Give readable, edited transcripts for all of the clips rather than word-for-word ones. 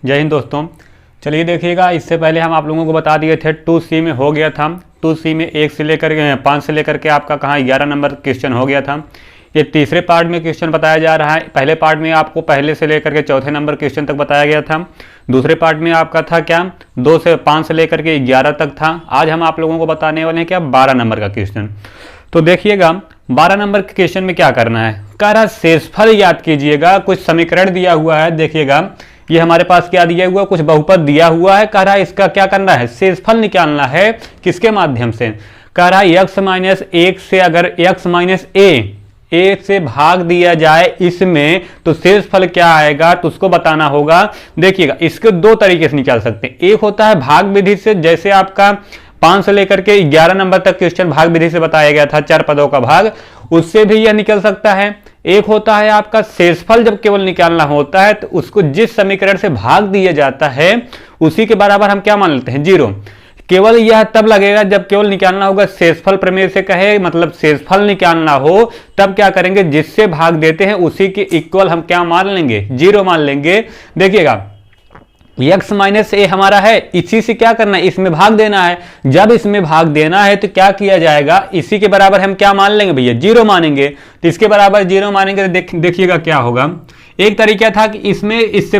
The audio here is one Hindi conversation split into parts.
जय हिंद दोस्तों। चलिए देखिएगा, इससे पहले हम आप लोगों को बता दिए थे 2C में हो गया था। 2C में 1 से लेकर 5 से लेकर के आपका कहाँ 11 नंबर क्वेश्चन हो गया था। ये तीसरे पार्ट में क्वेश्चन बताया जा रहा है। पहले पार्ट में आपको पहले से लेकर के चौथे नंबर क्वेश्चन तक बताया गया था। दूसरे पार्ट में आपका था क्या 2 से 5 से लेकर के 11 तक था। आज हम आप लोगों को बताने वाले हैं क्या 12 नंबर का क्वेश्चन। तो देखिएगा 12 नंबर के क्वेश्चन में क्या करना है। कह रहा शेषफल याद कीजिएगा। कुछ समीकरण दिया हुआ है, देखिएगा ये हमारे पास क्या दिया हुआ, कुछ बहुपद दिया हुआ है। कह रहा है इसका क्या करना है, शेषफल निकालना है। किसके माध्यम से, कह रहा है x-1 से अगर x-a से भाग दिया जाए इसमें तो शेषफल क्या आएगा, तो उसको बताना होगा। देखिएगा इसके दो तरीके से निकाल सकते हैं। एक होता है भाग विधि से, जैसे आपका 5 से लेकर के 11 नंबर तक क्वेश्चन भाग विधि से बताया गया था, 4 पदों का भाग, उससे भी यह निकल सकता है। एक होता है आपका शेषफल, जब केवल निकालना होता है तो उसको जिस समीकरण से भाग दिया जाता है उसी के बराबर हम क्या मान लेते हैं, 0। केवल यह तब लगेगा जब केवल निकालना होगा शेषफल प्रमेय से, कहे मतलब शेषफल निकालना हो तब क्या करेंगे, जिससे भाग देते हैं उसी के इक्वल हम क्या मान लेंगे, 0 मान लेंगे। देखिएगा x-a हमारा है, इसी से क्या करना है, इसमें भाग देना है। जब इसमें भाग देना है तो क्या किया जाएगा, इसी के बराबर हम क्या मान लेंगे भैया, 0 मानेंगे। तो इसके बराबर 0 मानेंगे तो देखिएगा क्या होगा। एक तरीका था कि इसमें इससे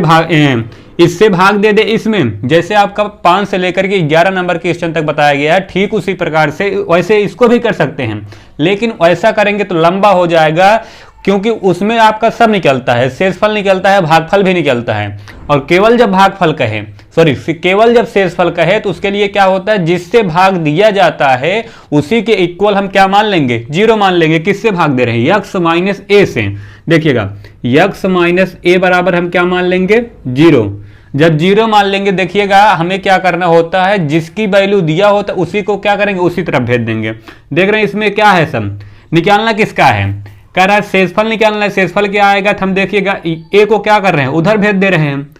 भाग दे दे इसमें, जैसे आपका 5 से लेकर के 11 नंबर के क्वेश्चन तक बताया गया है, ठीक उसी प्रकार से वैसे इसको भी कर सकते हैं। लेकिन ऐसा करेंगे तो लंबा हो जाएगा, क्योंकि उसमें आपका सब निकलता है, शेषफल निकलता है, भागफल भी निकलता है। और केवल जब भागफल कहे, केवल जब शेषफल कहे तो उसके लिए क्या होता है, जिससे भाग दिया जाता है उसी के इक्वल हम क्या मान लेंगे, 0 मान लेंगे। किससे भाग दे रहे हैं, x-a से। देखिएगा x-a बराबर हम क्या मान लेंगे, 0। जब 0 मान लेंगे, देखिएगा हमें क्या करना होता है, जिसकी वैल्यू दिया होता है उसी को क्या करेंगे, उसी तरफ भेज देंगे। देख रहे हैं इसमें क्या है, सब निकालना किसका है, कह रहा है शेषफल निकालना है। शेषफल क्या आएगा, हम देखिएगा a को क्या कर रहे हैं, उधर भेज दे रहे हैं।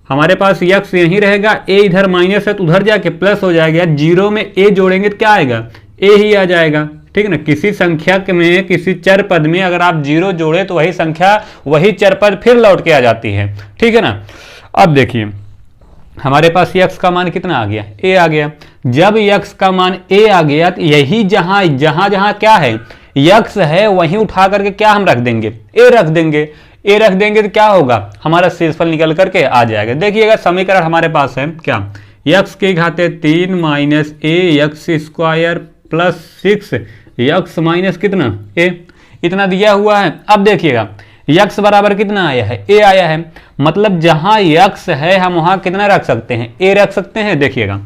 हमारे पास x यहीं रहेगा, a इधर माइनस है तो उधर जाके प्लस हो जाएगा। 0 में a जोड़ेंगे तो क्या आएगा, a ही आ जाएगा। ठीक है ना। किसी संख्या में, किसी चर पद में अगर आप 0 जोड़े तो वही संख्या, वही चर पद फिर लौट के आ जाती है। ठीक है ना। अब देखिए हमारे पास x का मान कितना आ गया, a आ गया। जब x का मान a आ गया तो यही जहां क्या है, x है, वहीं उठा करके क्या हम रख देंगे, a रख देंगे। a रख देंगे तो क्या होगा, हमारा शेषफल निकल करके आ जाएगा। देखिएगा समीकरण हमारे पास है क्या, x की घाते 3 minus a x² plus 6 x minus कितना a, इतना दिया हुआ है। अब देखिएगा x बराबर कितना आया है, a आया है। मतलब जहां x है हम वहां कितना रख सकते हैं, a रख सकते हैं। देखिएगा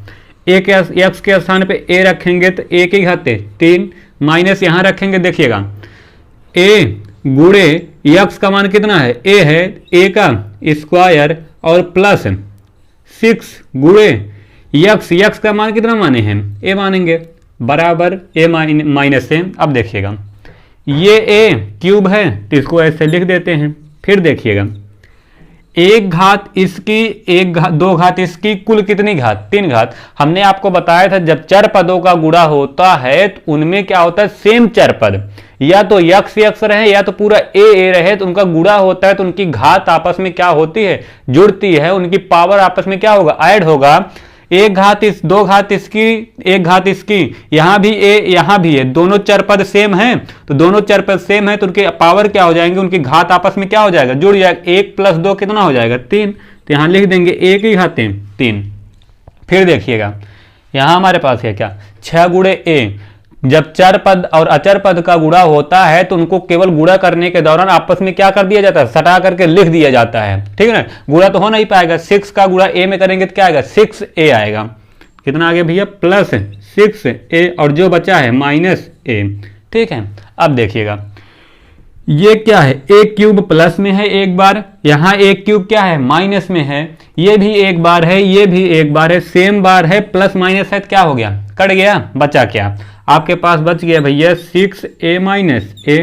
x के स्थान पे a रखेंगे तो a की घाते 3 माइनस यहां रखेंगे। देखिएगा a गुणे x का मान कितना है, a है, a का स्क्वायर और प्लस 6 गुणे x का मान कितना माने हैं, a मानेंगे, बराबर a माइनस से। अब देखिएगा ये a क्यूब है तो इसको ऐसे लिख देते हैं। फिर देखिएगा 1 घात इसकी, 1 घात 2 घात इसकी, कुल कितनी घात, 3 घात। हमने आपको बताया था जब चर पदों का गुणा होता है तो उनमें क्या होता है, सेम चर पद, या तो x रहे या तो पूरा a रहे, तो उनका गुणा होता है तो उनकी घात आपस में क्या होती है, जुड़ती है। उनकी पावर आपस में क्या होगा, ऐड होगा। 1 घात इस, 2 घात इसकी, 1 घात इसकी, यहां भी a यहां भी है, दोनों चर पद सेम हैं तो दोनों चर पद सेम है तो उनके पावर क्या हो जाएंगे, उनकी घात आपस में क्या हो जाएगा, जुड़ जाएगा। 1 + 2 कितना हो जाएगा, 3। तो यहां लिख देंगे 1 की घातें 3। फिर देखिएगा यहां हमारे पास है क्या, 6 गुणे a। जब चर पद और अचर पद का गुणा होता है तो उनको केवल गुणा करने के दौरान आपस में क्या कर दिया जाता है, सटा करके लिख दिया जाता है। ठीक है ना। गुणा तो हो नहीं पाएगा, 6 का गुणा a में करेंगे तो क्या आएगा, 6a आएगा। कितना आ गया भैया, प्लस 6a और जो बचा है माइनस a। ठीक है। अब देखिएगा ये क्या है, a क्यूब प्लस में है एक बार, यहाँ a क्यूब क्या है, माइनस में है। ये भी एक बार है, ये भी एक बार है, सेम बार है, प्लस माइनस है तो क्या हो गया, कट गया, बचा क्या, आपके पास बच गया भैया 6a माइनस a।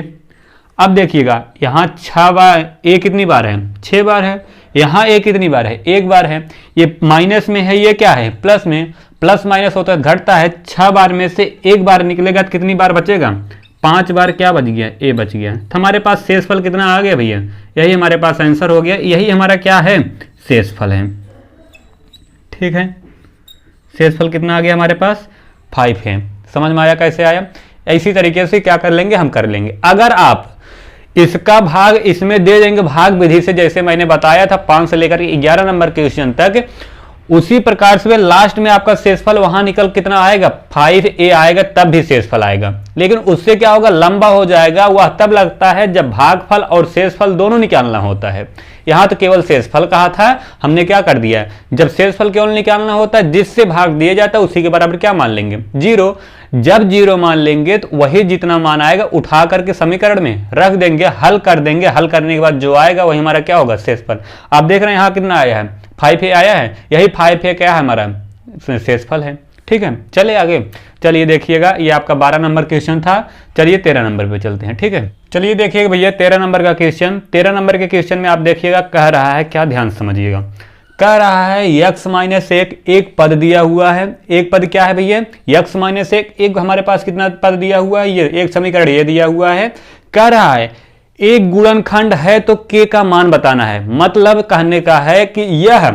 अब देखिएगा यहाँ 6 बार a कितनी बार है, 6 बार है। यहाँ a कितनी बार है, 1 बार है। ये माइनस में है, ये क्या है, प्लस में। प्लस माइनस होता है, घटता है। 6 बार में से 1 बार निकलेगा तो कितनी बार बचेगा, 5 बार क्या बच गया, a बच गया। तो हमारे पास शेषफल कितना आ गया भैया, यही हमारे पास आंसर हो गया। यही हमारा क्या है, शेषफल है। ठीक है, शेषफल कितना आ गया हमारे पास 5 है। समझ में आया कैसे आया? इसी तरीके से क्या कर लेंगे, हम कर लेंगे। अगर आप इसका भाग इसमें दे देंगे भाग विधि से, जैसे मैंने बताया था 5 से लेकर 11 नंबर क्वेश्चन तक, उसी प्रकार से लास्ट में आपका शेषफल वहां निकल कितना आएगा 5a आएगा, तब भी शेषफल आएगा। लेकिन उससे क्या होगा, लंबा हो जाएगा। वह तब लगता है जब भागफल और शेषफल दोनों निकालना होता है। यहां तो केवल शेषफल कहा था, हमने क्या कर दिया, जब शेषफल केवल निकालना होता है जिससे भाग दिया जाता है उसी के बराबर क्या मान लेंगे 0। जब 0 मान लेंगे तो वही जितना मान आएगा उठा करके समीकरण में रख देंगे, हल कर देंगे। हल करने के बाद जो आएगा वही हमारा क्या होगा, शेषफल। आप देख रहे हैं यहाँ कितना आया है 5a आया है, यही 5a क्या है हमारा शेषफल है। ठीक है, चलिए आगे। चलिए देखिएगा, ये आपका 12 नंबर क्वेश्चन था। चलिए 13 नंबर पे चलते हैं। ठीक है, चलिए देखिएगा भैया 13 नंबर का क्वेश्चन। 13 नंबर के क्वेश्चन में आप देखिएगा कह रहा है क्या, ध्यान समझिएगा। कह रहा है x - 1 एक पद दिया हुआ है। एक पद क्या है भैया, x - 1 एक हमारे पास कितना पद दिया हुआ है, ये एक समीकरण ये दिया हुआ है। कह रहा है एक गुणनखंड है तो k का मान बताना है। मतलब कहने का है कि यह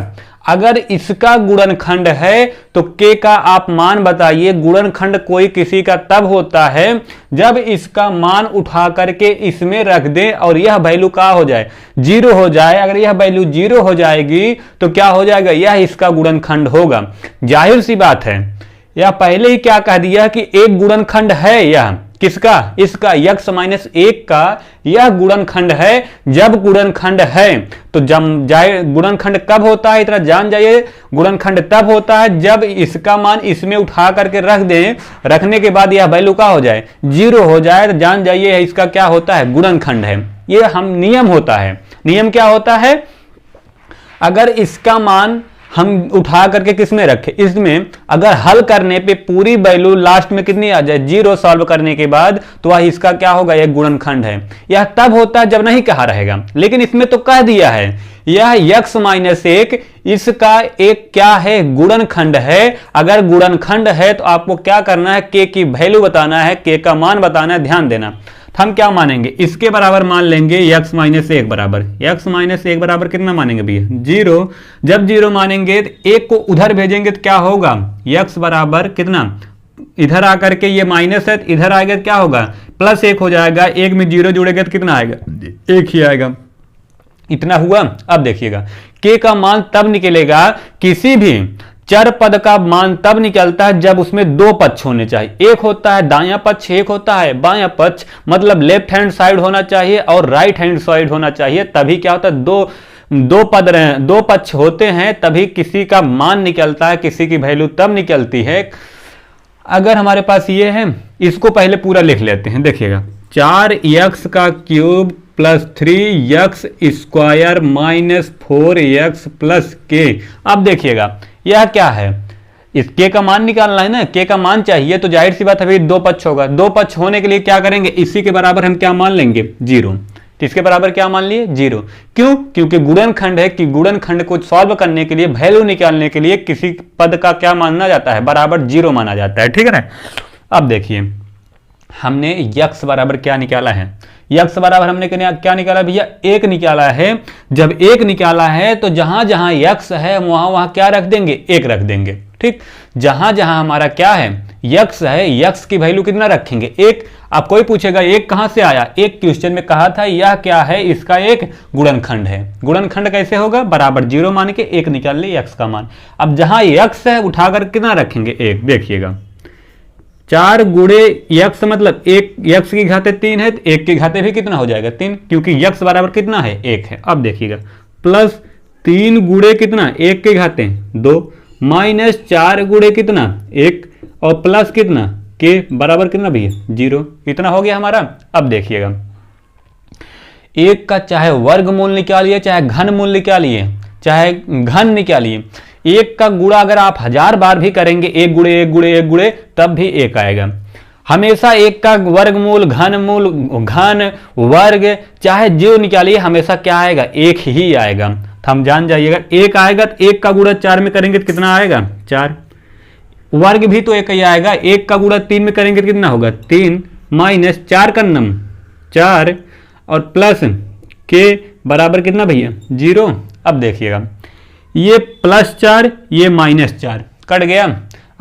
अगर इसका गुणनखंड है तो k का आप मान बताइए। गुणनखंड कोई किसी का तब होता है जब इसका मान उठा करके इसमें रख दें और यह वैल्यू का हो जाए 0 हो जाए। अगर यह वैल्यू 0 हो जाएगी तो क्या हो जाएगा, यह इसका गुणनखंड होगा। जाहिर सी बात है, यह पहले ही क्या कह दिया कि एक गुणनखंड है। यह किसका, इसका x - 1 का यह गुणनखंड है। जब गुणनखंड है तो गुणनखंड कब होता है, इतना जान जाइए। गुणनखंड तब होता है जब इसका मान इसमें उठा करके रख दें, रखने के बाद यह वैल्यू का हो जाए 0 हो जाए, तो जान जाइए इसका क्या होता है, गुणनखंड है। ये हम नियम होता है। नियम क्या होता है, अगर इसका मान हम उठा करके किसमें रखें, इसमें अगर हल करने पे पूरी वैल्यू लास्ट में कितनी आ जाए 0 सॉल्व करने के बाद, तो वह इसका क्या होगा, यह गुणनखंड है। यह तब होता है जब नहीं कहा रहेगा, लेकिन इसमें तो कह दिया है यह x - 1 इसका एक क्या है, गुणनखंड है। अगर गुणनखंड है तो आपको क्या करना है, k की वैल्यू बताना है, k का मान बताना है। ध्यान देना, हम क्या मानेंगे, इसके बराबर मान लेंगे x - 1 बराबर। x - 1 बराबर कितना मानेंगे भैया 0। जब 0 मानेंगे तो 1 को उधर भेजेंगे तो क्या होगा, x बराबर कितना, इधर आकर के ये माइनस है, इधर आएगा तो क्या होगा +1 हो जाएगा। 1 में 0 जुड़ेगा तो कितना आएगा, 1 ही आएगा। इतना हुआ। अब देखिएगा k का मान तब निकलेगा, किसी भी चर पद का मान तब निकलता है जब उसमें 2 पक्ष होने चाहिए। एक होता है दायां पक्ष, एक होता है बायां पक्ष। मतलब लेफ्ट हैंड साइड होना चाहिए और राइट हैंड साइड होना चाहिए, तभी क्या होता है, दो पक्ष होते हैं तभी किसी का मान निकलता है, किसी की वैल्यू तब निकलती है। अगर हमारे पास ये है, इसको पहले पूरा लिख लेते हैं। देखिएगा 4x का cube + 3x square - 4x + k। अब देखिएगा यह क्या है, इस k का मान निकालना है ना, k का मान चाहिए तो जाहिर सी बात है 2 पक्ष होगा। 2 पक्ष होने के लिए क्या करेंगे, इसी के बराबर हम क्या मान लेंगे 0। तो इसके बराबर क्या मान लिए 0। क्यों, क्योंकि गुणनखंड है कि गुणनखंड को सॉल्व करने के लिए, वैल्यू निकालने के लिए किसी पद का क्या मानना जाता है, बराबर 0 माना जाता है। ठीक है ना। अब देखिए हमने x बराबर क्या निकाला है, x बराबर हमने क्या निकाला भैया 1 निकाला है। जब 1 निकाला है तो जहां जहां x है वहां वहां क्या रख देंगे, 1 रख देंगे। ठीक, जहां जहां हमारा क्या है x है, x की वैल्यू कितना रखेंगे 1। अब कोई पूछेगा 1 कहां से आया, एक क्वेश्चन में कहा था यह क्या है, इसका एक गुणनखंड है। गुणनखंड कैसे होगा, बराबर 0 मान के 1 निकाल ले x का मान। अब जहां x है उठाकर कितना रखेंगे 1। देखिएगा 4 गुणे x मतलब 1, x की घाते 3 है तो 1 की घाते भी कितना हो जाएगा 3, क्योंकि x बराबर कितना है 1 है। अब देखिएगा +3 गुणे कितना 1 की घाते 2 -4 गुणे कितना 1 और प्लस कितना k बराबर कितना भैया 0। इतना हो गया हमारा। अब देखिएगा 1 का चाहे वर्गमूल निकालिए, चाहे घनमूल निकालिए, चाहे घन निकालिए, 1 का गुणा अगर आप 1000 बार भी करेंगे, 1 गुणे 1 गुणे 1 गुणे, तब भी 1 आएगा। हमेशा 1 का वर्गमूल, घनमूल, घन, वर्ग, चाहे जो निकालिए हमेशा क्या आएगा 1 ही आएगा। तो हम जान जाइएगा 1 आएगा तो 1 का गुणा 4 में करेंगे तो कितना आएगा 4। वर्ग भी तो 1 ही आएगा। 1 का गुणा 3 में करेंगे तो कितना होगा 3 -4 का नम 4 और प्लस के बराबर कितना भैया 0। अब देखिएगा ये +4 ये -4 कट गया।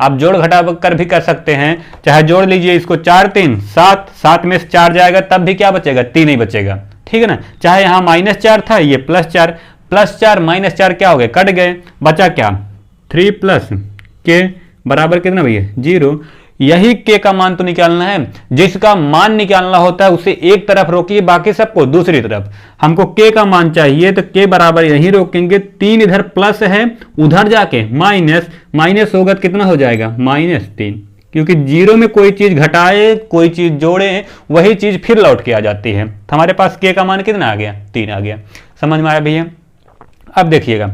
आप जोड़ घटा कर भी कर सकते हैं, चाहे जोड़ लीजिए इसको 4 3 7, 7 में से 4 जाएगा तब भी क्या बचेगा, 3 ही बचेगा, ठीक है ना। चाहे यहाँ -4 था, ये +4, +4 -4 क्या हो गए, कट गए, बचा क्या 3 + के बराबर कितना भैया 0। यही के का मान तो निकालना है, जिसका मान निकालना होता है उसे एक तरफ रोकिए, बाकी सबको दूसरी तरफ। हमको के का मान चाहिए तो के बराबर यहीं रोकेंगे, 3 इधर प्लस है, उधर जाके माइनस, माइनस होगा तो कितना हो जाएगा -3, क्योंकि 0 में कोई चीज घटाए कोई चीज जोड़े वही चीज फिर लौट के आ जाती है। तो हमारे पास के का मान कितना आ गया, 3 आ गया। समझ में आया भैया। अब देखिएगा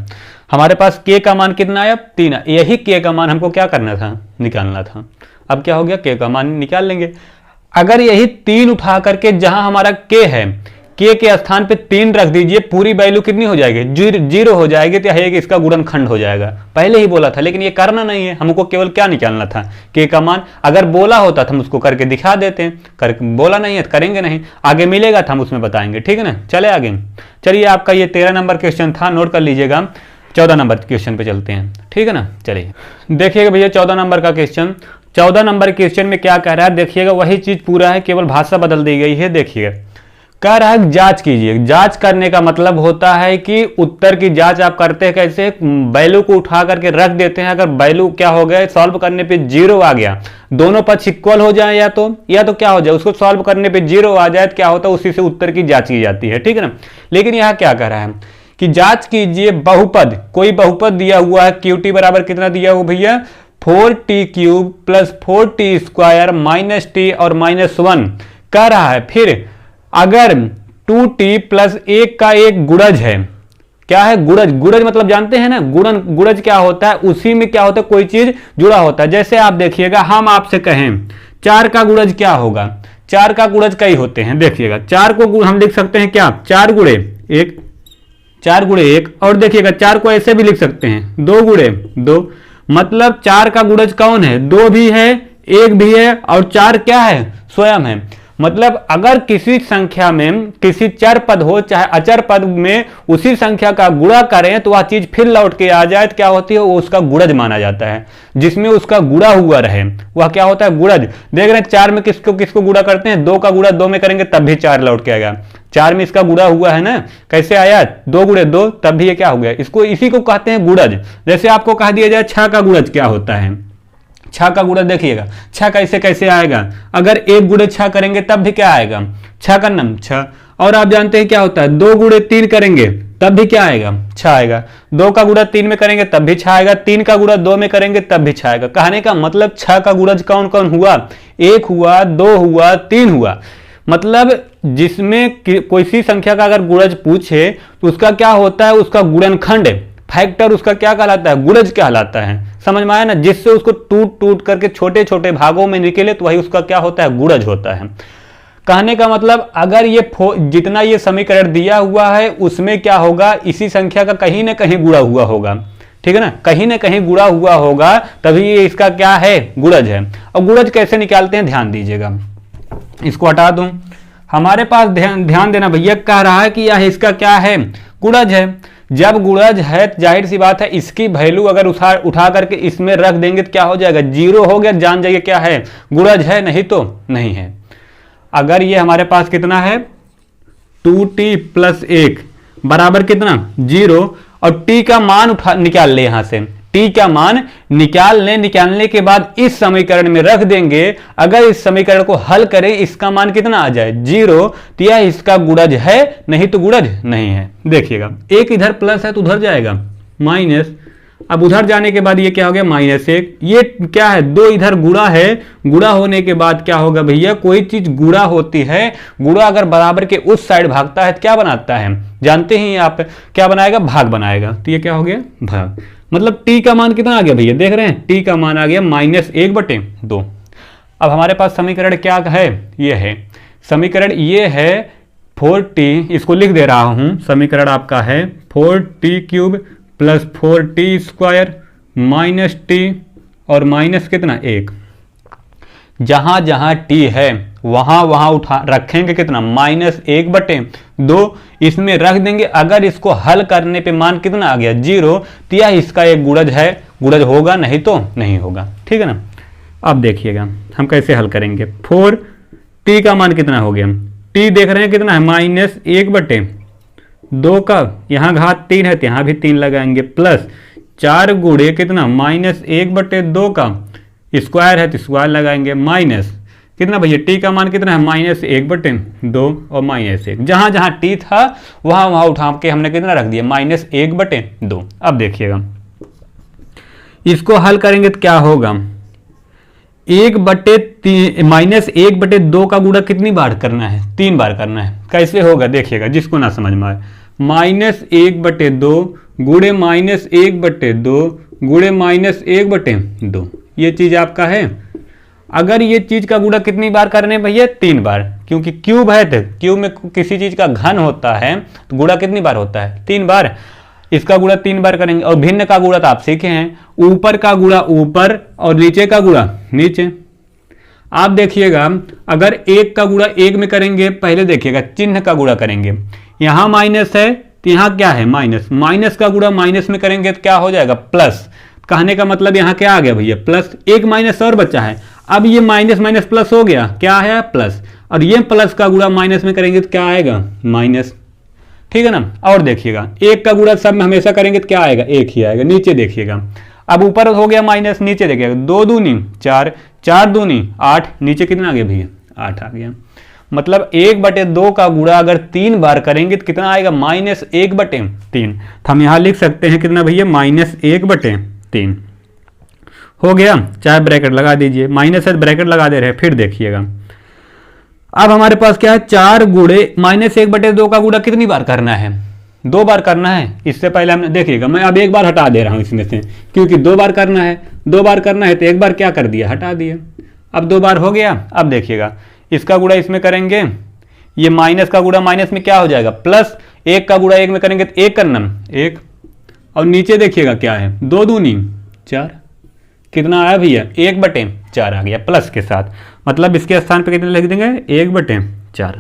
हमारे पास के का मान कितना आया, 3। यही के का मान हमको क्या करना था, निकालना था। अब क्या हो गया, के का मान निकाल लेंगे। अगर यही 3 उठा करके जहां हमारा के है, के स्थान पे 3 रख दीजिए, पूरी वैल्यू कितनी हो जाएगी, 0 हो जाएगी, तो है कि इसका गुणनखंड हो जाएगा। पहले ही बोला था, लेकिन ये करना नहीं है, हमको केवल क्या निकालना था, के का मान। अगर बोला होता तो हम उसको करके दिखा देते हैं, बोला नहीं है तो करेंगे नहीं, आगे मिलेगा तो हम उसमें बताएंगे, ठीक है ना। चले आगे, चलिए आपका ये 13 नंबर क्वेश्चन था, नोट कर लीजिएगा। 14 नंबर क्वेश्चन पे चलते हैं, ठीक है ना। चलिए देखिएगा भैया 14 नंबर का क्वेश्चन। 14 नंबर क्वेश्चन में क्या कह रहा है, देखिएगा वही चीज पूरा है, केवल भाषा बदल दी गई है। देखिएगा कह रहा है जांच कीजिए। जांच करने का मतलब होता है कि उत्तर की जांच आप करते हैं कैसे, वैल्यू को उठा करके रख देते हैं। अगर वैल्यू क्या हो गया, सॉल्व करने पे 0 आ गया, दोनों पक्ष इक्वल हो जाए या तो क्या हो जाए, उसको सॉल्व करने पे 0 आ जाए तो क्या होता है, उसी से उत्तर की जांच की जाती है, ठीक है ना। लेकिन यहाँ क्या कह रहा है कि जांच कीजिए बहुपद, कोई बहुपद दिया हुआ है, QT बराबर कितना दिया हुआ भैया 4t³ + 4t² -t और -1 कह रहा है। फिर अगर 2t + 1 का एक गुणज है, क्या है गुणज, गुणज मतलब जानते हैं ना, गुणज क्या होता है, उसी में क्या होता है, कोई चीज जुड़ा होता है। जैसे आप देखिएगा हम आपसे कहें 4 का गुणज क्या होगा, 4 का गुणज कई होते हैं। देखिएगा 4 को हम लिख सकते हैं क्या, 4 × 1, 4 × 1, और देखिएगा 4 को ऐसे भी लिख सकते हैं 2 × 2, मतलब 4 का गुणज कौन है, 2 भी है 1 भी है और 4 क्या है, स्वयं है। मतलब अगर किसी संख्या में किसी चर पद हो चाहे अचर पद में उसी संख्या का गुणा करें तो वह चीज फिर लौट के आ जाए तो क्या होती है, वो उसका गुणज माना जाता है। जिसमें उसका गुणा हुआ रहे वह क्या होता है, गुणज। देख रहे हैं 4 में किसको किसको गुणा करते हैं, 2 का गुणा 2 में करेंगे तब भी 4 लौट के आएगा। 4 में इसका गुणा हुआ है ना, कैसे आया 2 × 2 तब भी ये क्या हो गया, इसको इसी को कहते हैं गुणज। जैसे आपको कह दिया जाए 6 का गुणज क्या होता है, 6 का गुणज देखिएगा 6 कैसे कैसे आएगा, अगर 1 × 6 करेंगे तब भी क्या आएगा 6 का नम 6। और आप जानते हैं क्या होता है 2 × 3 करेंगे तब भी क्या आएगा 6 आएगा, 2 का गुणा 3 में करेंगे तब भी 6 आएगा, 3 का गुणा 2 में करेंगे तब भी 6 आएगा। कहने का मतलब 6 का गुणज कौन कौन हुआ, 1 हुआ 2 हुआ 3 हुआ। मतलब जिसमें कोई सी संख्या का अगर गुणज पूछे तो उसका क्या होता है, उसका गुणनखंड फैक्टर उसका क्या कहलाता है, गुणज कहलाता है। समझ में आया ना, जिससे उसको टूट टूट करके छोटे छोटे भागों में निकले तो वही उसका क्या होता है, गुणज होता है। कहने का मतलब अगर ये जितना ये समीकरण दिया हुआ है उसमें क्या होगा, इसी संख्या का कहीं ना कहीं गुणा हुआ होगा, ठीक है ना, कहीं ना कहीं गुणा हुआ होगा, तभी ये इसका क्या है, गुणज है। और गुणज कैसे निकालते हैं ध्यान दीजिएगा, इसको हटा दूं। हमारे पास ध्यान देना भैया, कह रहा है कि यह इसका क्या है, गुणज है। जब गुणज है जाहिर सी बात है इसकी वैल्यू अगर उठा करके इसमें रख देंगे तो क्या हो जाएगा, 0 हो गया, जान जाइए क्या है, गुणज है, नहीं तो नहीं है। अगर ये हमारे पास कितना है 2t + 1 बराबर कितना 0, और t का मान निकाल ले, यहां से t का मान निकालने के बाद इस समीकरण में रख देंगे। अगर इस समीकरण को हल करें इसका मान कितना आ जाए 0, तो यह इसका गुणज है, नहीं तो गुणज नहीं है। देखिएगा 1 इधर प्लस है तो उधर जाएगा माइनस, अब उधर जाने के बाद ये क्या हो गया -1, ये क्या है 2 इधर गुणा है, गुणा होने के बाद क्या होगा भैया, कोई चीज गुणा होती है, गुणा अगर बराबर के उस साइड भागता है तो क्या बनाता है, जानते ही आप क्या बनाएगा, भाग बनाएगा। तो ये क्या हो गया, भाग। मतलब t का मान कितना आ गया भैया, देख रहे हैं t का मान आ गया -1/2। अब हमारे पास समीकरण क्या है, ये है समीकरण, ये है 4t, इसको लिख दे रहा हूं, समीकरण आपका है 4t³ + 4t² - t और माइनस कितना 1। जहां जहां टी है वहां वहां उठा रखेंगे कितना, -1/2 इसमें रख देंगे। अगर इसको हल करने पे मान कितना आ गया 0, तो यह इसका एक गुणज है, गुणज होगा, नहीं तो नहीं होगा। ठीक है ना। अब देखिएगा हम कैसे हल करेंगे। 4t का मान कितना हो गया, t देख रहे हैं कितना है -1/2 का, यहाँ घात 3 है तो यहाँ भी 3 लगाएंगे, प्लस 4 गुणे कितना -1/2 का स्क्वायर है तो स्क्वायर लगाएंगे, माइनस कितना भैया t का मान कितना है -1/2 और -1। जहां जहां t था वहां वहां उठा के हमने कितना रख दिया -1/2। अब देखिएगा इसको हल करेंगे तो क्या होगा, -1/2 का गुणा कितनी बार करना है, 3 बार करना है। कैसे होगा देखिएगा, जिसको ना समझ में आए, -1/2 गुणे -1/2 गुणे -1/2, ये चीज आपका है। अगर ये चीज का गुणा कितनी बार करने भैया, 3 बार, क्योंकि क्यूब है तो क्यूब में किसी चीज का घन होता है तो गुणा कितनी बार होता है, 3 बार। इसका गुणा 3 बार करेंगे। और भिन्न का गुणा तो आप सीखे हैं, ऊपर का गुणा ऊपर और नीचे का गुणा नीचे। आप देखिएगा अगर 1 का गुणा 1 में करेंगे, पहले देखिएगा चिन्ह का गुणा करेंगे, यहां माइनस है तो यहां क्या है माइनस, माइनस का गुणा माइनस में करेंगे तो क्या हो जाएगा प्लस। कहने का मतलब यहां क्या आ गया भैया प्लस, एक माइनस और बचा है। अब ये माइनस माइनस प्लस हो गया, क्या है प्लस, और ये प्लस का गुणा माइनस में करेंगे तो क्या आएगा माइनस। ठीक है ना। और देखिएगा 1 का गुणा सब में हमेशा करेंगे तो क्या आएगा, 1 ही आएगा। नीचे देखिएगा अब ऊपर हो गया माइनस, नीचे देखिएगा 2 दूनी 4, 4 दूनी 8, नीचे कितना आ गया भैया 8 आ गया। मतलब 1/2 का गुणा अगर 3 बार करेंगे तो कितना आएगा -1/3। तो हम यहां लिख सकते हैं कितना भैया -1/3 हो गया। चाहे ब्रैकेट लगा दीजिए, माइनस है ब्रैकेट लगा दे रहे हैं। फिर देखिएगा अब हमारे पास क्या है, 4 गुणे -1/2 का गुणा कितनी बार करना है, 2 बार करना है। इससे पहले हमने देखिएगा, मैं अब 1 बार हटा दे रहा हूं इसमें से, क्योंकि 2 बार करना है। 2 बार करना है तो 1 बार क्या कर दिया, हटा दिया। अब 2 बार हो गया। अब देखिएगा इसका गुणा इसमें करेंगे, ये माइनस का गुणा माइनस में क्या हो जाएगा प्लस, 1 का गुणा 1 में करेंगे तो 1 करना 1, और नीचे देखिएगा क्या है 2 दूनी 4, कितना आया भैया 1/4 आ गया प्लस के साथ। मतलब इसके स्थान पे कितने लिख देंगे 1/4।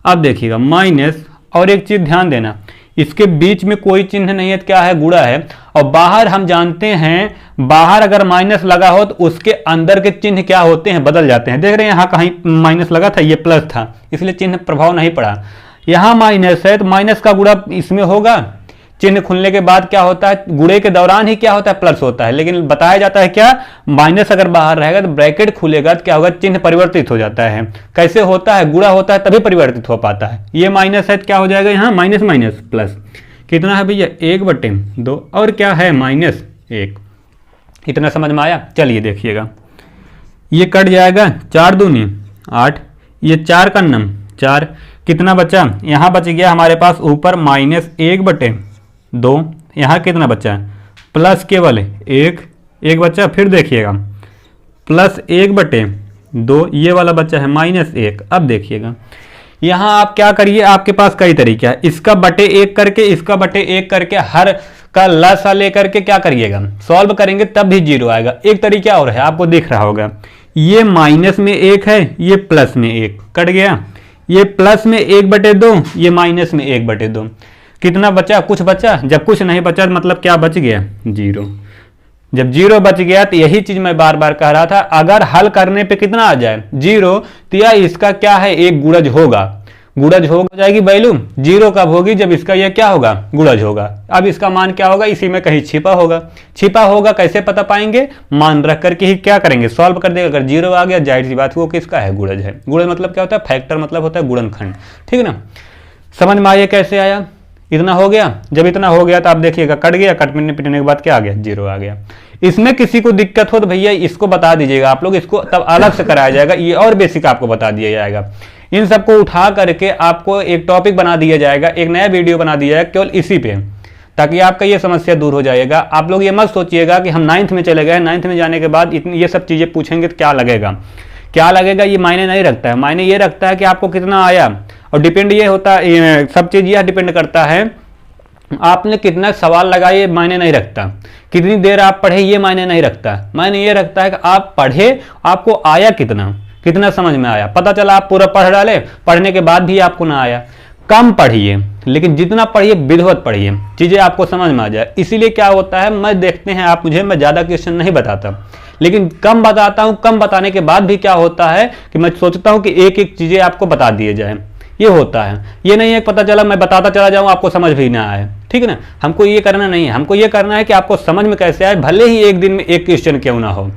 अब देखिएगा माइनस, और एक चीज ध्यान देना, इसके बीच में कोई चिन्ह नहीं है तो क्या है गुणा है। और बाहर हम जानते हैं, बाहर अगर माइनस लगा हो तो उसके अंदर के चिन्ह क्या होते हैं, बदल जाते हैं। देख रहे हैं यहाँ कहीं माइनस लगा था, ये प्लस था, इसलिए चिन्ह प्रभाव नहीं पड़ा। यहाँ माइनस है तो माइनस का गुणा इसमें होगा, चिन्ह खुलने के बाद क्या होता है, गुणे के दौरान ही क्या होता है प्लस होता है। लेकिन बताया जाता है क्या, माइनस अगर बाहर रहेगा तो ब्रैकेट खुलेगा तो क्या होगा, चिन्ह परिवर्तित हो जाता है। कैसे होता है, गुणा होता है तभी परिवर्तित हो पाता है। ये माइनस है तो क्या हो जाएगा यहाँ माइनस माइनस प्लस, कितना है भैया 1/2, और क्या है -1। इतना समझ में आया। चलिए देखिएगा ये कट जाएगा, 4 दूनी 8, ये 4 का नम 4, कितना बचा, यहाँ बच गया हमारे पास ऊपर -1/2, यहाँ कितना बचा प्लस केवल 1 बचा। फिर देखिएगा प्लस 1/2, ये वाला बचा है -1। अब देखिएगा यहाँ आप क्या करिए, आपके पास कई तरीके हैं, इसका बटे 1 करके, इसका बटे 1 करके, हर का लसा लेकर के क्या करिएगा सॉल्व करेंगे तब भी 0 आएगा। एक तरीका और है, आपको दिख रहा होगा, ये माइनस में 1 है, ये प्लस में 1 कट गया, ये प्लस में 1/2, ये माइनस में 1/2, कितना बचा, कुछ बचा। जब कुछ नहीं बचा मतलब क्या बच गया 0। जब 0 बच गया तो यही चीज मैं बार बार कह रहा था, अगर हल करने पे कितना आ जाए 0, तो यह इसका क्या है एक गुणज होगा। गुणज हो जाएगी वैल्यू 0 कब होगी, जब इसका यह क्या होगा गुणज होगा। अब इसका मान क्या होगा, इसी में कहीं छिपा होगा। छिपा होगा कैसे पता पाएंगे, मान रख करके ही क्या करेंगे सॉल्व कर देगा। अगर 0 आ गया जाहिर सी बात वो किसका है गुणज है। गुणज मतलब क्या होता है, फैक्टर मतलब होता है गुणनखंड। ठीक है ना, समझ में आइए कैसे आया। इतना हो गया। जब इतना हो गया तो आप देखिएगा कट गया, कटने पिटने के बाद क्या आ गया 0 आ गया। इसमें किसी को दिक्कत हो तो भैया इसको बता दीजिएगा आप लोग, इसको तब अलग से कराया जाएगा, ये और बेसिक आपको बता दिया जाएगा। इन सबको उठा करके आपको एक टॉपिक बना दिया जाएगा, एक नया वीडियो बना दिया जाएगा केवल इसी पे, ताकि आपका ये समस्या दूर हो जाएगा। आप लोग ये मत सोचिएगा कि हम 9th में चले गए, 9th में जाने के बाद इतनी ये सब चीज़ें पूछेंगे तो क्या लगेगा, क्या लगेगा, ये मायने नहीं रखता है। मायने ये रखता है कि आपको कितना आया, और डिपेंड ये होता है, सब चीज़ यह डिपेंड करता है आपने कितना सवाल लगाए ये मायने नहीं रखता, कितनी देर आप पढ़े ये मायने नहीं रखता, मायने ये रखता है कि आप पढ़े, आपको आया कितना, कितना समझ में आया। पता चला आप पूरा पढ़ डाले, पढ़ने के बाद भी आपको ना आया। कम पढ़िए, लेकिन जितना पढ़िए विधिवत पढ़िए, चीज़ें आपको समझ में आ जाए। इसीलिए क्या होता है, मैं देखते हैं आप मुझे, मैं ज़्यादा क्वेश्चन नहीं बताता, लेकिन कम बताता हूँ। कम बताने के बाद भी क्या होता है कि मैं सोचता हूँ कि एक एक चीज़ें आपको बता दिए जाए। ये होता है, ये नहीं है पता चला मैं बताता चला जाऊँ आपको समझ भी ना आए, ठीक है ना। हमको ये करना नहीं है, हमको ये करना है कि आपको समझ में कैसे आए। भले ही एक दिन में एक क्वेश्चन क्यों ना हो,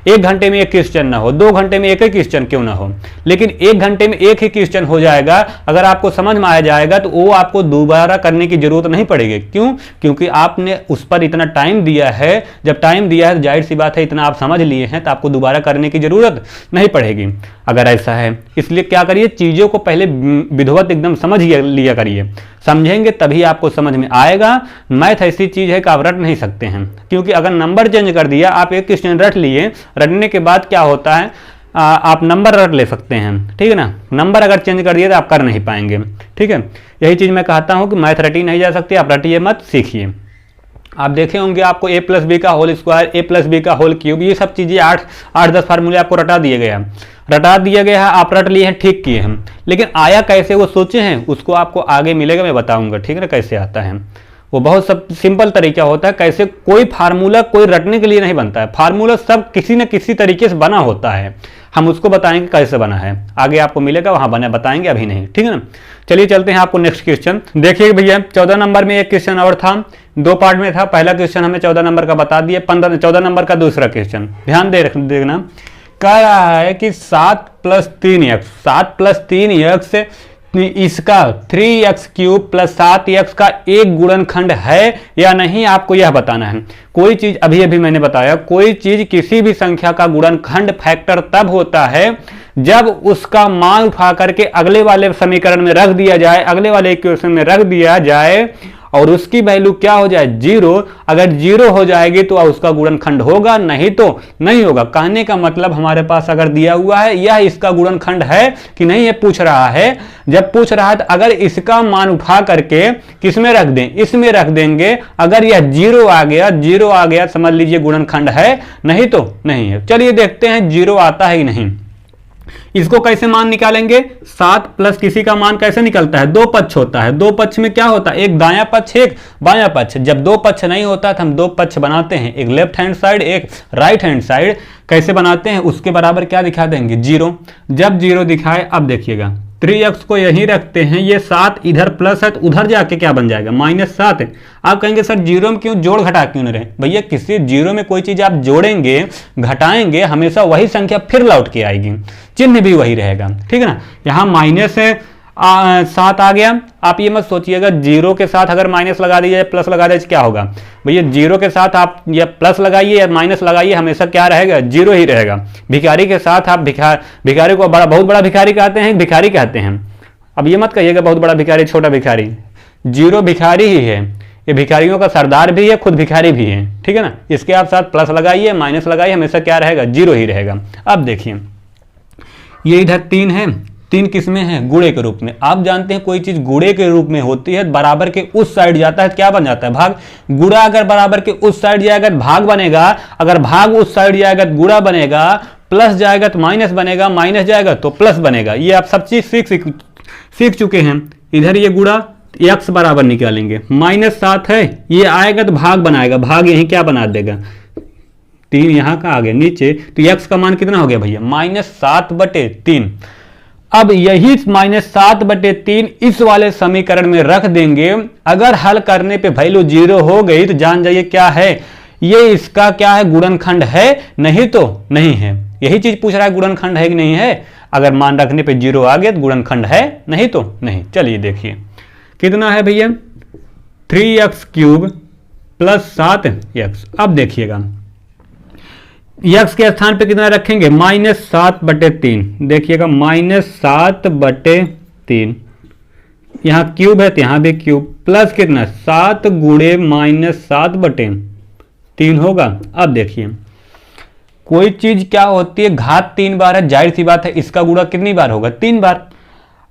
1 घंटे में एक क्वेश्चन ना हो, 2 घंटे में एक ही क्वेश्चन क्यों ना हो, लेकिन 1 घंटे में एक ही क्वेश्चन हो जाएगा। अगर आपको समझ में आ जाएगा तो वो आपको दोबारा करने की जरूरत नहीं पड़ेगी। क्यों? क्योंकि आपने उस पर इतना टाइम दिया है। जब टाइम दिया है तो जाहिर सी बात है इतना आप समझ लिए हैं तो आपको दोबारा करने की जरूरत नहीं पड़ेगी अगर ऐसा है। इसलिए क्या करिए, चीज़ों को पहले विधिवत एकदम समझ लिया करिए। समझेंगे तभी आपको समझ में आएगा। मैथ ऐसी चीज़ है कि आप रट नहीं सकते हैं, क्योंकि अगर नंबर चेंज कर दिया, आप एक क्वेश्चन रट लिए, रटने के बाद क्या होता है आप नंबर रट ले सकते हैं, ठीक है ना। नंबर अगर चेंज कर दिए तो आप कर नहीं पाएंगे, ठीक है। यही चीज़ मैं कहता हूँ कि मैथ रटी नहीं जा सकती, आप रटिए मत, सीखिए। आप देखे होंगे आपको a + b का होल स्क्वायर, a + b का होल क्यूब, ये सब चीज़ें 8-10 फार्मूले आपको रटा दिए गया है। आप रट लिए हैं, ठीक किए हैं, लेकिन आया कैसे वो सोचे हैं, उसको आपको आगे मिलेगा, मैं बताऊंगा, ठीक है ना, कैसे आता है। वो बहुत सब सिंपल तरीका होता है। कैसे, कोई फार्मूला कोई रटने के लिए नहीं बनता है, फार्मूला सब किसी न किसी तरीके से बना होता है। हम उसको बताएंगे कैसे बना है, आगे आपको मिलेगा, वहां बना बताएंगे, अभी नहीं, ठीक है ना। चलिए चलते हैं आपको नेक्स्ट क्वेश्चन। देखिए भैया 14 नंबर में एक क्वेश्चन और था, 2 पार्ट में था। पहला क्वेश्चन हमें 14 नंबर का बता दिए, 14 नंबर का दूसरा क्वेश्चन ध्यान देखना। कह रहा है कि 7 + 3x, 7 + 3x इसका 3x³ + 7x का एक गुणनखंड है या नहीं, आपको यह बताना है। कोई चीज अभी मैंने बताया, कोई चीज किसी भी संख्या का गुणनखंड फैक्टर तब होता है जब उसका मान उठा करके अगले वाले समीकरण में रख दिया जाए, अगले वाले इक्वेशन में रख दिया जाए और उसकी वैल्यू क्या हो जाए, 0। अगर 0 हो जाएगी तो उसका गुणनखंड होगा, नहीं तो नहीं होगा। कहने का मतलब हमारे पास अगर दिया हुआ है यह इसका गुणनखंड है कि नहीं, ये पूछ रहा है। जब पूछ रहा है तो अगर इसका मान उठा करके किस में रख दें, इसमें रख देंगे। अगर यह 0 आ गया समझ लीजिए गुणनखंड है, नहीं तो नहीं है। चलिए देखते हैं 0 आता है कि नहीं। इसको कैसे मान निकालेंगे, 7 प्लस किसी का मान कैसे निकलता है, 2 पक्ष होता है। 2 पक्ष में क्या होता है, एक दायां पक्ष एक बायां पक्ष। जब 2 पक्ष नहीं होता तो हम 2 पक्ष बनाते हैं, एक लेफ्ट हैंड साइड एक राइट हैंड साइड। कैसे बनाते हैं, उसके बराबर क्या दिखा देंगे, 0। जब 0 दिखाए, अब देखिएगा 3x को यहीं रखते हैं, ये 7 इधर प्लस है तो उधर जाके क्या बन जाएगा, -7 है। आप कहेंगे सर 0 में क्यों जोड़ घटा क्यों नहीं रहे, भैया किसी 0 में कोई चीज आप जोड़ेंगे घटाएंगे हमेशा वही संख्या फिर लौट के आएगी, चिन्ह भी वही रहेगा, ठीक है ना। यहाँ -7 आ गया। आप ये मत सोचिएगा 0 के साथ अगर माइनस लगा दीजिए प्लस लगा दीजिए क्या होगा, भैया 0 के साथ आप या प्लस लगाइए या माइनस लगाइए हमेशा क्या रहेगा, 0 ही रहेगा। भिखारी के साथ आप भिखारी को बहुत बड़ा भिखारी कहते हैं, भिखारी कहते हैं। अब ये मत कहिएगा बहुत बड़ा भिखारी छोटा भिखारी, 0 भिखारी ही है, ये भिखारियों का सरदार भी है, खुद भिखारी भी है, ठीक है ना। इसके आप साथ प्लस लगाइए माइनस लगाइए हमेशा क्या रहेगा, 0 ही रहेगा। अब देखिए ये इधर 3 है, 3 किसमें है, गुणे के रूप में। आप जानते हैं कोई चीज गुणे के रूप में होती है, बराबर के उस साइड जाता है क्या बन जाता है, भाग। गुणा अगर बराबर के उस साइड जाएगा तो भाग बनेगा, अगर भाग उस साइड जाएगा तो गुणा बनेगा, प्लस जाएगा तो माइनस बनेगा, माइनस जाएगा तो प्लस बनेगा। ये आप सब चीज सीख चुके हैं। इधर ये गुणा x बराबर निकालेंगे, -7 है, ये आएगा तो भाग बनाएगा, भाग यही क्या बना देगा, 3 यहाँ का आ गया नीचे, तो x का मान कितना हो गया भैया, -7/3। अब यही -7/3 इस वाले समीकरण में रख देंगे। अगर हल करने पे वैल्यू 0 हो गई तो जान जाइए क्या है, ये इसका क्या है, गुणनखंड है, नहीं तो नहीं है। यही चीज पूछ रहा है, गुणनखंड है कि नहीं है। अगर मान रखने पे 0 आ गया तो गुणनखंड है, नहीं तो नहीं। चलिए देखिए कितना है भैया, 3x³ + 7x। अब देखिएगा x के स्थान पे कितना रखेंगे, -7/3। देखिएगा -7/3, यहाँ क्यूब है तो यहाँ भी क्यूब, प्लस कितना 7 गुणे -7/3 होगा। अब देखिए कोई चीज क्या होती है, घात 3 बार है, जाहिर सी बात है इसका गुणा कितनी बार होगा, 3 बार।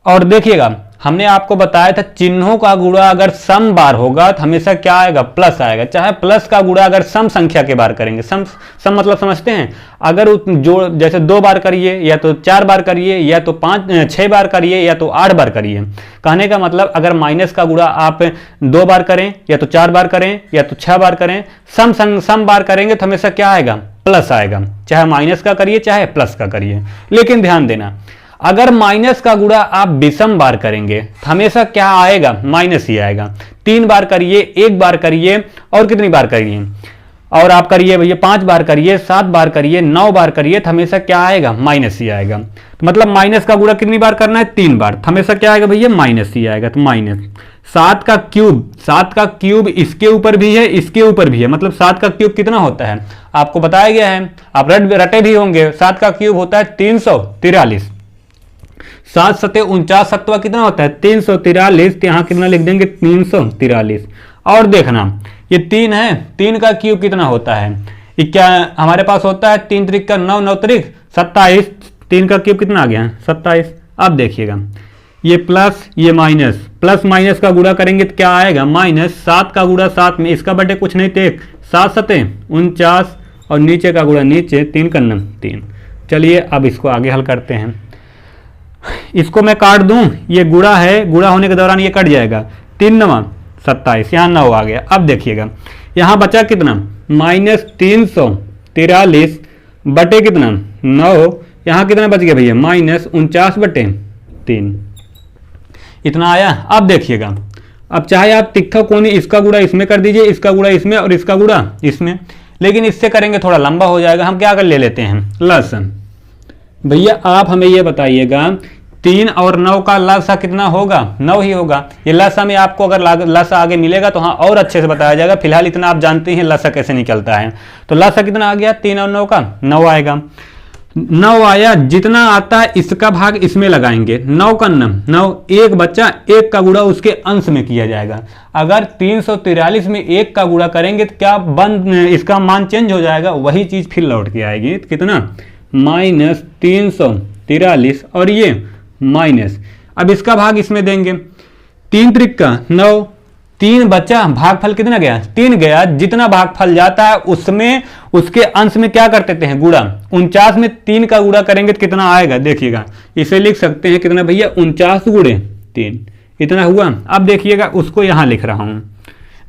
और देखिएगा हमने आपको बताया था चिन्हों का गुणा अगर सम बार होगा तो हमेशा क्या आएगा, प्लस आएगा। चाहे प्लस का गुणा अगर सम संख्या के बार करेंगे, सम मतलब समझते हैं, अगर जो जैसे 2 बार करिए या तो 4 बार करिए या तो 6 बार करिए या तो 8 बार करिए। कहने का मतलब अगर माइनस का गुणा आप 2 बार करें या तो 4 बार करें या तो 6 बार करें, सम बार करेंगे तो हमेशा क्या आएगा, प्लस आएगा। चाहे माइनस का करिए चाहे प्लस का करिए। लेकिन ध्यान देना, अगर माइनस का गुणा आप विषम बार करेंगे तो हमेशा क्या आएगा, माइनस ही आएगा। 3 बार करिए, 1 बार करिए और कितनी बार करिए, और आप करिए भैया 5 बार करिए, 7 बार करिए, 9 बार करिए तो हमेशा क्या आएगा, माइनस ही आएगा। तो मतलब माइनस का गुणा कितनी बार करना है, 3 बार, तो हमेशा क्या आएगा भैया, माइनस ही आएगा। तो माइनस 7 का क्यूब इसके ऊपर भी है इसके ऊपर भी है, मतलब 7 का क्यूब कितना होता है आपको बताया गया है, आप रटे भी होंगे। 7 का क्यूब होता है 343, 7 सते 49 सत्वा कितना होता है 343, तो यहाँ कितना लिख देंगे 343। और देखना ये 3 है, 3 का क्यूब कितना होता है, क्या हमारे पास होता है 3 त्रिक का 9, 9 त्रिक 27, 3 का क्यूब कितना आ गया 27। अब देखिएगा ये प्लस ये माइनस, प्लस माइनस का गुणा करेंगे तो क्या आएगा, माइनस। 7 का गुणा 7 में, इसका बटे कुछ नहीं थे 7 सते 49 और नीचे का गुणा नीचे 3 का 3। चलिए अब इसको आगे हल करते हैं। इसको मैं काट दूं, ये गुणा है, गुणा होने के दौरान ये कट जाएगा, 3 9 27, यहाँ 9 आ गया। अब देखिएगा यहाँ बचा कितना, माइनस 343 बटे कितना 9, यहाँ कितना बच गया भैया, माइनस 49 बटे 3, इतना आया। अब देखिएगा, अब चाहे आप तिक्था कोणी इसका गुणा इसमें कर दीजिए, इसका गुणा इसमें और इसका गुणा इसमें, लेकिन इससे करेंगे थोड़ा लंबा हो जाएगा। हम क्या कर ले लेते हैं, लसन। भैया आप हमें ये बताइएगा 3 और 9 का लसा कितना होगा, 9 ही होगा। ये लसा में आपको अगर लसा आगे मिलेगा तो हाँ और अच्छे से बताया जाएगा, फिलहाल इतना आप जानते हैं लसा कैसे निकलता है। तो लसा कितना आ गया 3 और 9 का, 9 आएगा। 9 आया, जितना आता है इसका भाग इसमें लगाएंगे, 9 का 9, 1 बच्चा, 1 का गुणा उसके अंश में किया जाएगा। अगर 343 में 1 का गुणा करेंगे तो क्या इसका मान चेंज हो जाएगा, वही चीज फिर लौट के आएगी। तो कितना, माइनस 343 और ये माइनस, अब इसका भाग इसमें देंगे, 3 त्रिक का 9, 3 बचा, भागफल कितना गया 3 गया। जितना भागफल जाता है उसमें उसके अंश में क्या कर देते हैं, गुणा। 49 में 3 का गुणा करेंगे तो कितना आएगा, देखिएगा इसे लिख सकते हैं कितना भैया 49 गुणे 3, इतना हुआ। अब देखिएगा उसको यहां लिख रहा हूं,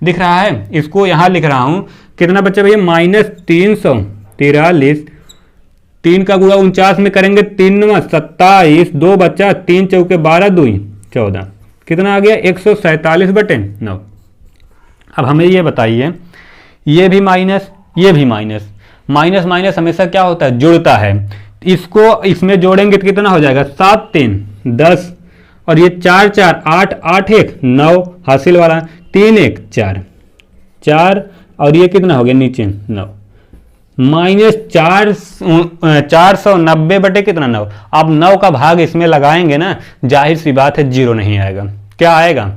दिख रहा है, इसको यहां लिख रहा हूं, कितना बच्चा भैया माइनस 343, 3 का गुणा 49 में करेंगे 3 9 27, 2 बच्चा, 3 चौके 12 2 14, कितना आ गया 147 बटे 9। अब हमें ये बताइए, ये भी माइनस ये भी माइनस, माइनस माइनस हमेशा क्या होता है, जुड़ता है। इसको इसमें जोड़ेंगे तो कितना हो जाएगा 7 3 10 और ये 4 4 8 8 1 9 हासिल वाला, 3 1 4 4 और ये कितना हो गया नीचे 9, माइनस 490 बटे कितना 9। अब 9 का भाग इसमें लगाएंगे ना, जाहिर सी बात है 0 नहीं आएगा। क्या आएगा,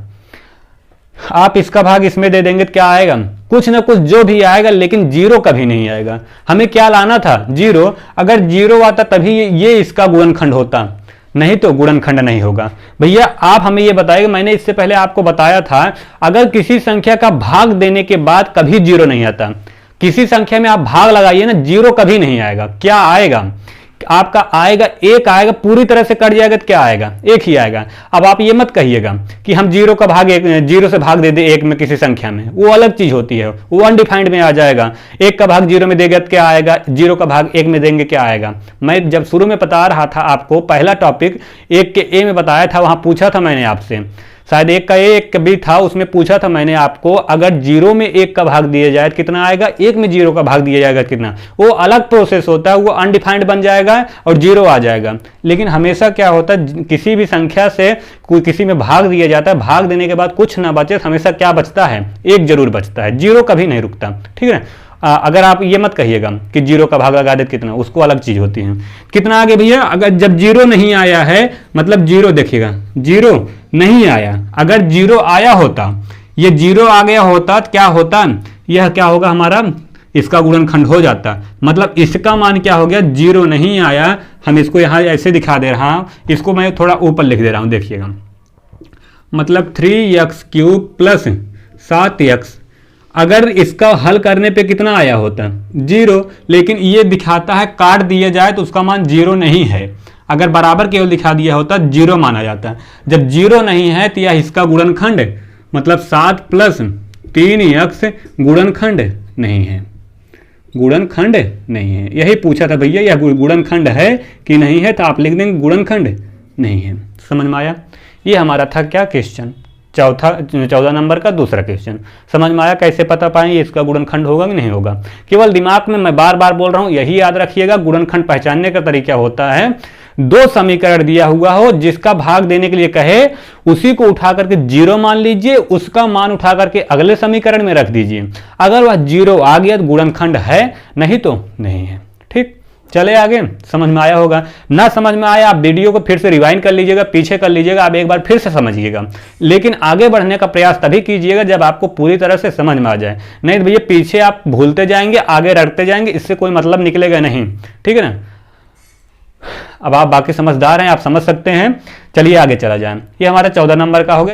आप इसका भाग इसमें दे देंगे तो क्या आएगा, कुछ ना कुछ जो भी आएगा, लेकिन 0 कभी नहीं आएगा। हमें क्या लाना था 0, अगर 0 आता तभी ये इसका गुणनखंड होता, नहीं तो गुणनखंड नहीं होगा। भैया आप हमें ये बताइए, मैंने इससे पहले आपको बताया था अगर किसी संख्या का भाग देने के बाद कभी 0 नहीं आता, किसी संख्या में आप भाग लगाइए ना 0 कभी नहीं आएगा। क्या आएगा आपका, आएगा 1 आएगा, पूरी तरह से कट जाएगा तो क्या आएगा 1 ही आएगा। अब आप ये मत कहिएगा कि हम 0 का भाग 0 से भाग दे दे 1 में किसी संख्या में, वो अलग चीज होती है, वो अनडिफाइंड में आ जाएगा। 1 का भाग 0 में देगा तो क्या आएगा, 0 का भाग 1 में देंगे क्या आएगा। मैं जब शुरू में बता रहा था आपको, पहला टॉपिक 1 के ए में बताया था, वहां पूछा था मैंने आपसे, शायद 1 का ए 1 का बी था, उसमें पूछा था मैंने आपको अगर 0 में 1 का भाग दिया जाए कितना आएगा, 1 में 0 का भाग दिया जाएगा कितना। वो अलग प्रोसेस होता है, वो अनडिफाइंड बन जाएगा और 0 आ जाएगा। लेकिन हमेशा क्या होता है, किसी भी संख्या से कोई किसी में भाग दिया जाता है, भाग देने के बाद कुछ ना बचे, हमेशा क्या बचता है 1 जरूर बचता है, 0 कभी नहीं रुकता, ठीक है। अगर आप ये मत कहिएगा कि 0 का भाग लगा दे कितना, उसको अलग चीज होती है। कितना आगे भैया, अगर जब 0 नहीं आया है, मतलब 0 देखिएगा 0 नहीं आया, अगर 0 आया होता, ये 0 आ गया होता तो क्या होता, यह क्या होगा हमारा, इसका गुणनखंड हो जाता। मतलब इसका मान क्या हो गया, 0 नहीं आया। हम इसको यहां ऐसे दिखा दे रहा हूं, इसको मैं थोड़ा ऊपर लिख दे रहा हूं, देखिएगा मतलब 3x³ प्लस 7x। अगर इसका हल करने पे कितना आया होता, 0, लेकिन ये दिखाता है काट दिया जाए तो उसका मान 0 नहीं है। अगर बराबर केवल दिखा दिया होता 0 माना जाता। जब 0 नहीं है तो यह इसका गुणनखंड, मतलब 7 प्लस 3x गुणनखंड नहीं है, गुणनखंड नहीं है। यही पूछा था भैया, यह गुणनखंड है कि नहीं है, तो आप लिख देंगे गुणनखंड नहीं है। समझ में आया? ये हमारा था क्या क्वेश्चन, 14 नंबर का दूसरा क्वेश्चन। समझ में आया कैसे पता पाएंगे इसका गुणनखंड होगा कि नहीं होगा? केवल दिमाग में मैं बार बार बोल रहा हूं, यही याद रखिएगा। गुणनखंड पहचानने का तरीका होता है, 2 समीकरण दिया हुआ हो, जिसका भाग देने के लिए कहे उसी को उठा करके 0 मान लीजिए, उसका मान उठा करके अगले समीकरण में रख दीजिए। अगर वह 0 आ गया तो गुणनखंड है, नहीं तो नहीं है। ठीक, चले आगे। समझ में आया होगा। ना समझ में आया आप वीडियो को फिर से रिवाइंड कर लीजिएगा, पीछे कर लीजिएगा, आप एक बार फिर से समझिएगा। लेकिन आगे बढ़ने का प्रयास तभी कीजिएगा जब आपको पूरी तरह से समझ में आ जाए। नहीं तो भैया पीछे आप भूलते जाएंगे, आगे रटते जाएंगे, इससे कोई मतलब निकलेगा नहीं। ठीक है ना? अब आप बाकी समझदार हैं, आप समझ सकते हैं। चलिए आगे चला जाए। ये हमारा 14 नंबर का हो गया।